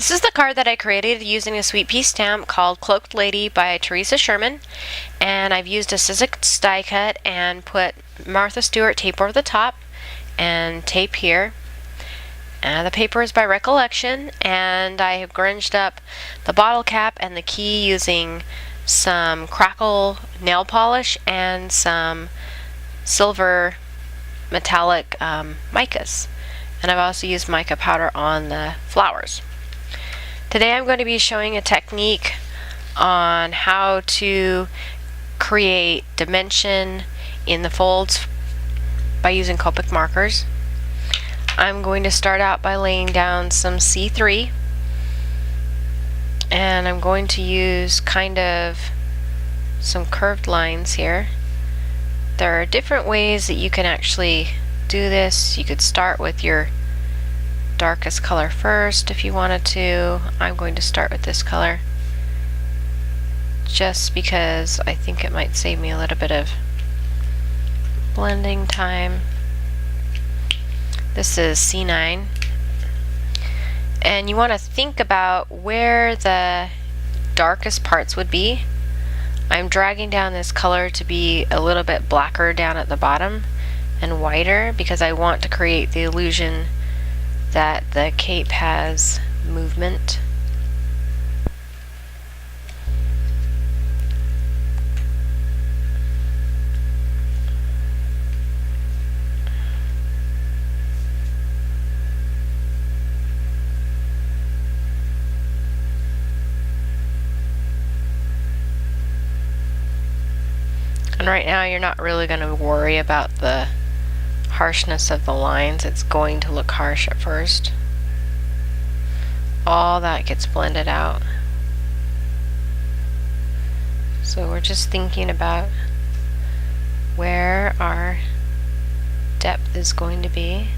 This is the card that I created using a Sweet Pea stamp called Cloaked Lady by Teresa Sherman, and I've used a Sizzix die cut and put Martha Stewart tape over the top and tape here. The paper is by Recollection, and I have grunged up the bottle cap and the key using some Crackle nail polish and some silver metallic micas. And I've also used mica powder on the flowers. Today I'm going to be showing a technique on how to create dimension in the folds by using Copic markers. I'm going to start out by laying down some C3, and I'm going to use kind of some curved lines here. There are different ways that you can actually do this. You could start with your darkest color first if you wanted to. I'm going to start with this color just because I think it might save me a little bit of blending time. This is C9, and you want to think about where the darkest parts would be. I'm dragging down this color to be a little bit blacker down at the bottom and whiter because I want to create the illusion that the cape has movement. And right now you're not really going to worry about the harshness of the lines. It's going to look harsh at first. All that gets blended out. So we're just thinking about where our depth is going to be.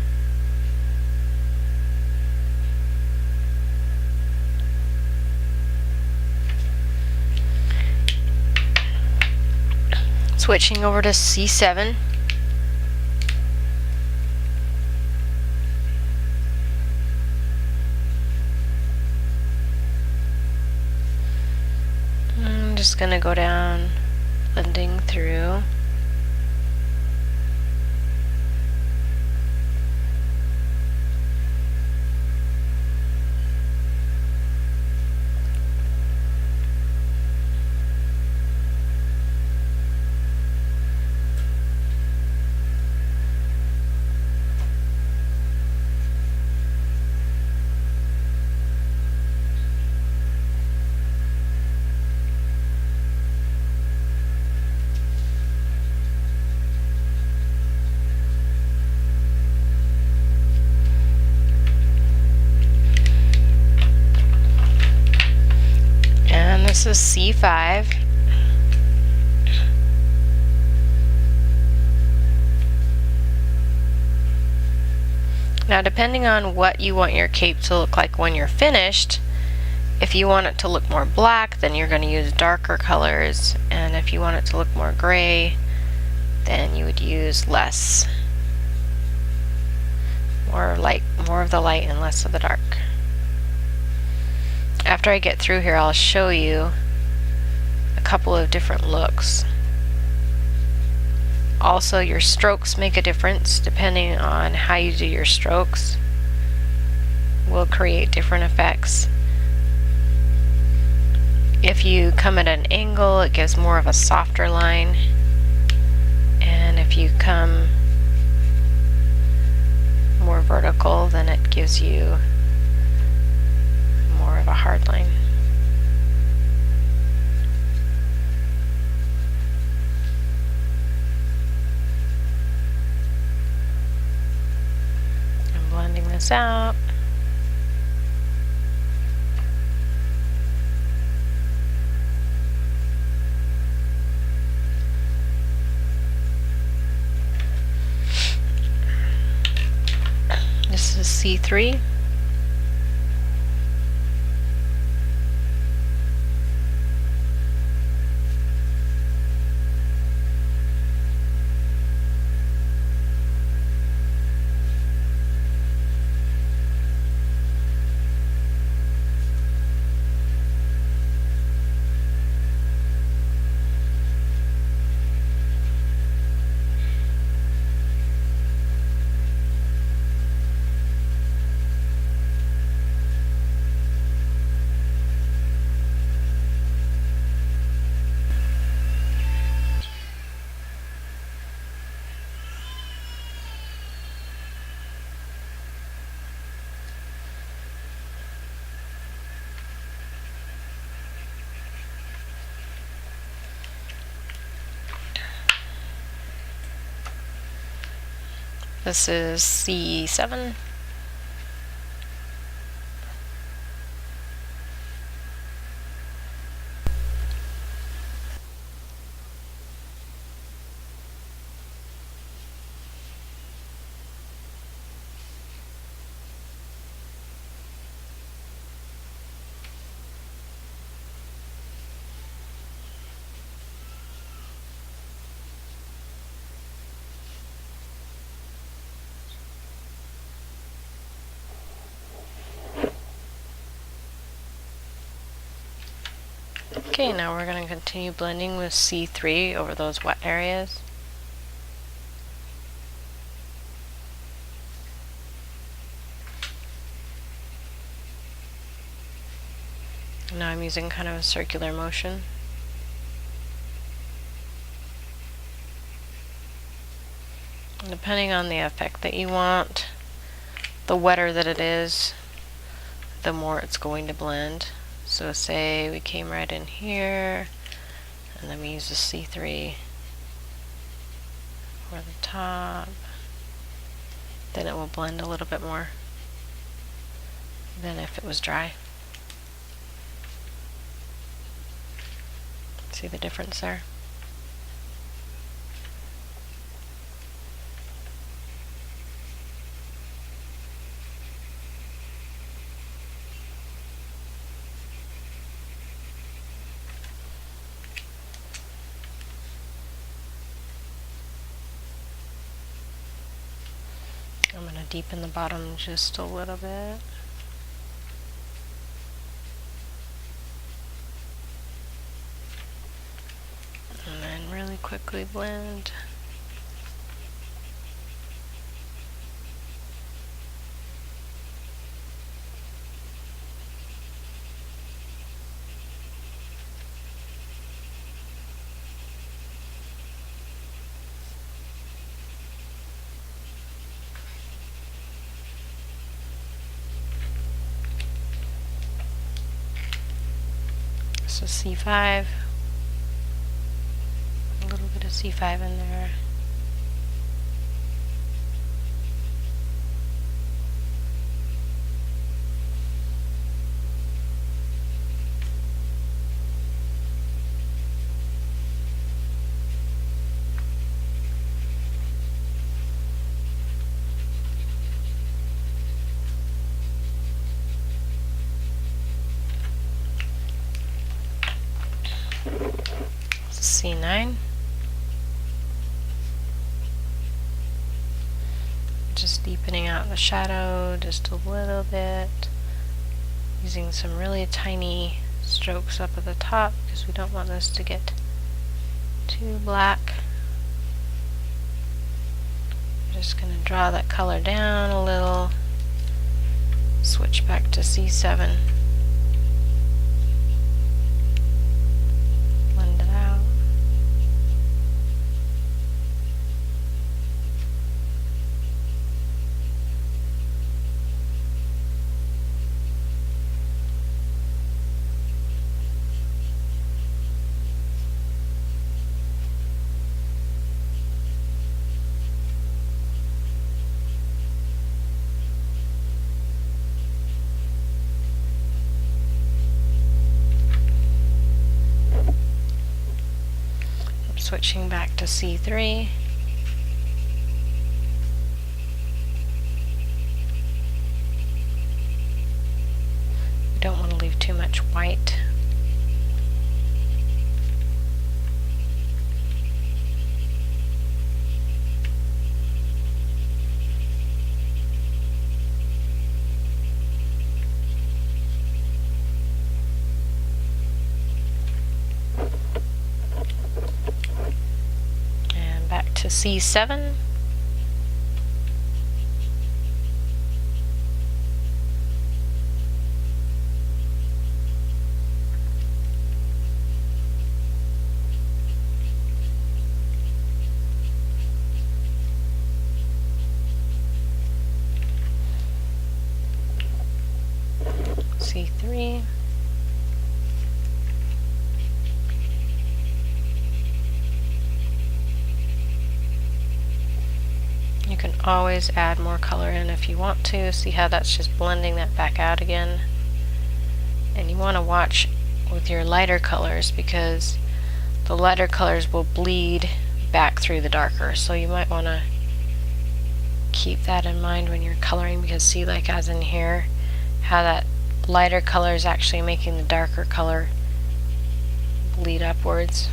Switching over to C7. I'm just going to go down, blending through. This is C5. Now, depending on what you want your cape to look like when you're finished, if you want it to look more black, then you're going to use darker colors, and if you want it to look more gray, then you would use less, more of the light and less of the dark. After I get through here, I'll show you a couple of different looks. Also, your strokes make a difference. Depending on how you do your strokes will create different effects. If you come at an angle, it gives more of a softer line, and if you come more vertical, then it gives you more of a hard line. I'm blending this out. This is C3. This is C7. Okay, now we're going to continue blending with C3 over those wet areas. Now I'm using kind of a circular motion. And depending on the effect that you want, the wetter that it is, the more it's going to blend. So say we came right in here, and then we use the C3 over the top, then it will blend a little bit more than if it was dry. See the difference there? I'm going to deepen the bottom just a little bit. And then really quickly blend. So C5, a little bit of C5 in there. C9. Just deepening out the shadow just a little bit, using some really tiny strokes up at the top because we don't want this to get too black. I'm just going to draw that color down a little, switch back to C7. Blend it out. Switching back to C3. We don't want to leave too much white. To C7. C3. always add more color in if you want to. See how that's just blending that back out again? And you want to watch with your lighter colors because the lighter colors will bleed back through the darker. So you might want to keep that in mind when you're coloring, because see, like as in here, how that lighter color is actually making the darker color bleed upwards.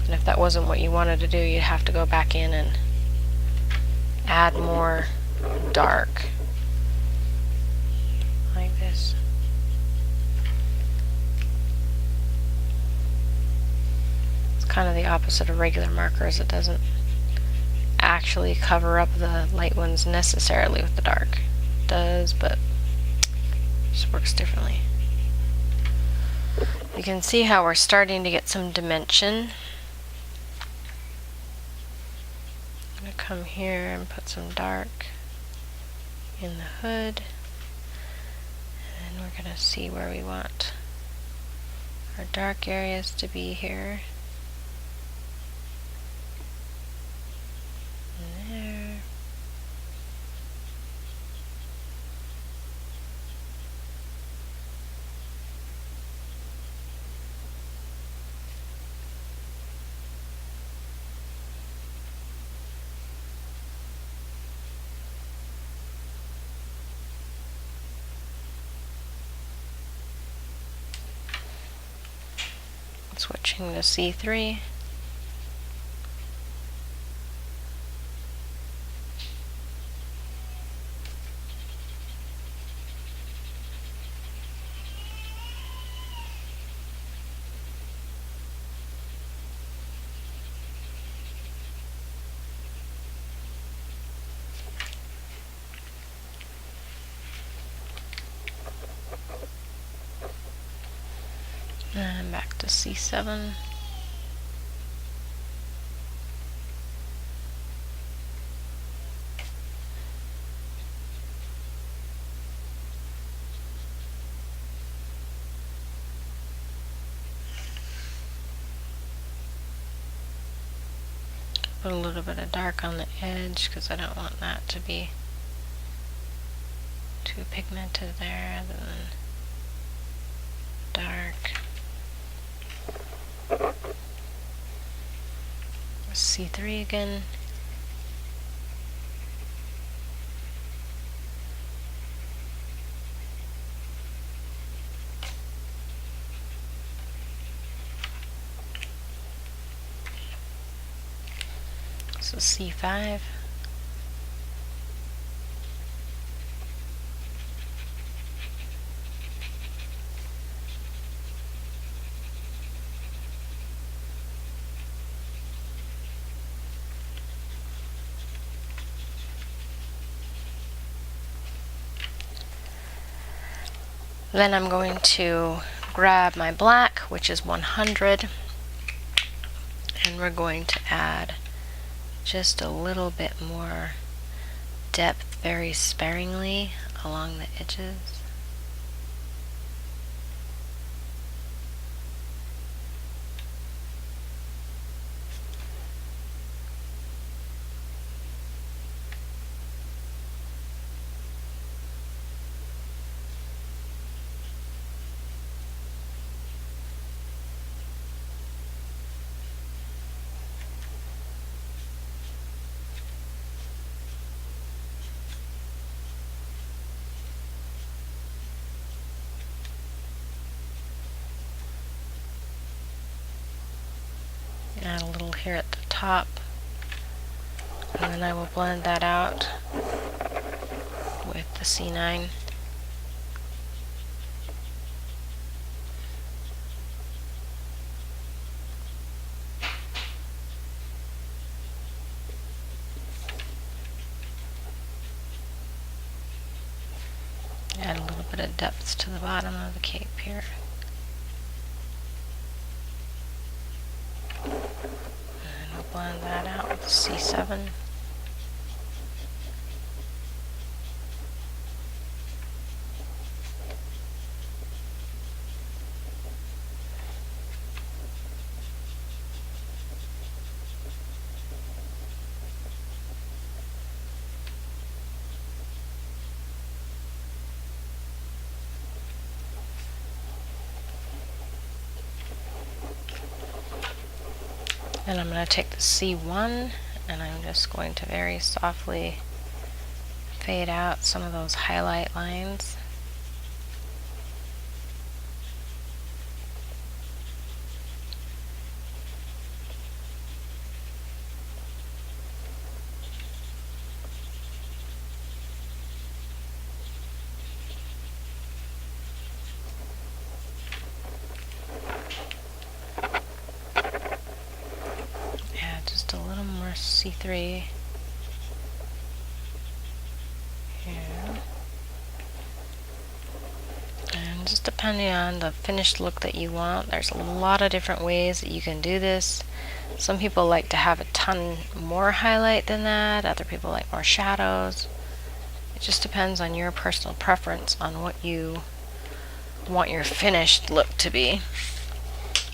And if that wasn't what you wanted to do, you'd have to go back in and add more dark like this. It's kind of the opposite of regular markers. It doesn't actually cover up the light ones necessarily with the dark. It does, but it just works differently. You can see how we're starting to get some dimension. I'm going to come here and put some dark in the hood, and we're going to see where we want our dark areas to be here. And there. Switching to C3. And back to C7. Put a little bit of dark on the edge because I don't want that to be too pigmented there, other than dark. C3 again. So C5. Then I'm going to grab my black, which is 100, and we're going to add just a little bit more depth very sparingly along the edges. Add a little here at the top, and then I will blend that out with the C9. Add a little bit of depth to the bottom of the cape here. And we'll blend that out with C7. And I'm going to take the C1 and I'm just going to very softly fade out some of those highlight lines. Yeah, just a little more C3 here. And just depending on the finished look that you want, there's a lot of different ways that you can do this. Some people like to have a ton more highlight than that, other people like more shadows. It just depends on your personal preference on what you want your finished look to be.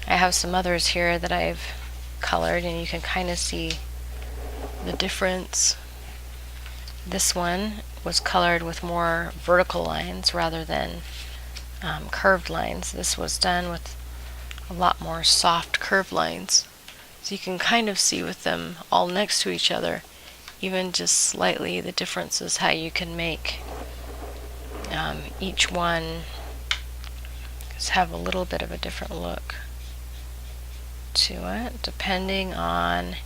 I have some others here that I've colored and you can kind of see the difference. This one was colored with more vertical lines rather than curved lines. This was done with a lot more soft curved lines. So you can kind of see with them all next to each other, even just slightly, the differences how you can make each one just have a little bit of a different look to it, depending on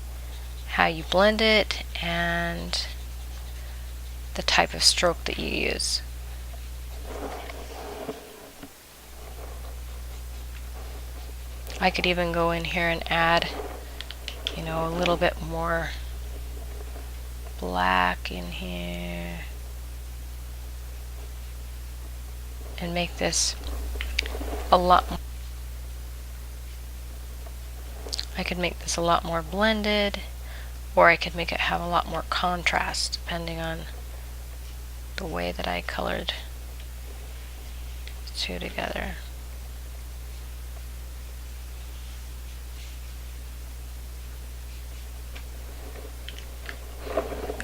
how you blend it and the type of stroke that you use. I could even go in here and add, a little bit more black in here and make this a lot more. I could make this a lot more blended, or I could make it have a lot more contrast depending on the way that I colored the two together.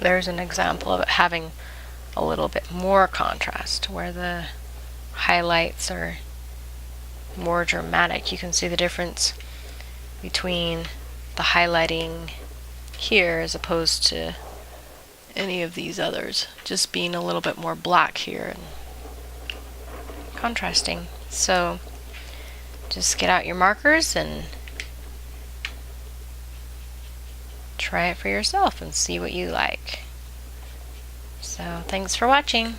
There's an example of it having a little bit more contrast where the highlights are more dramatic. You can see the difference between the highlighting here as opposed to any of these others, just being a little bit more black here and contrasting. So just get out your markers and try it for yourself and see what you like. So thanks for watching.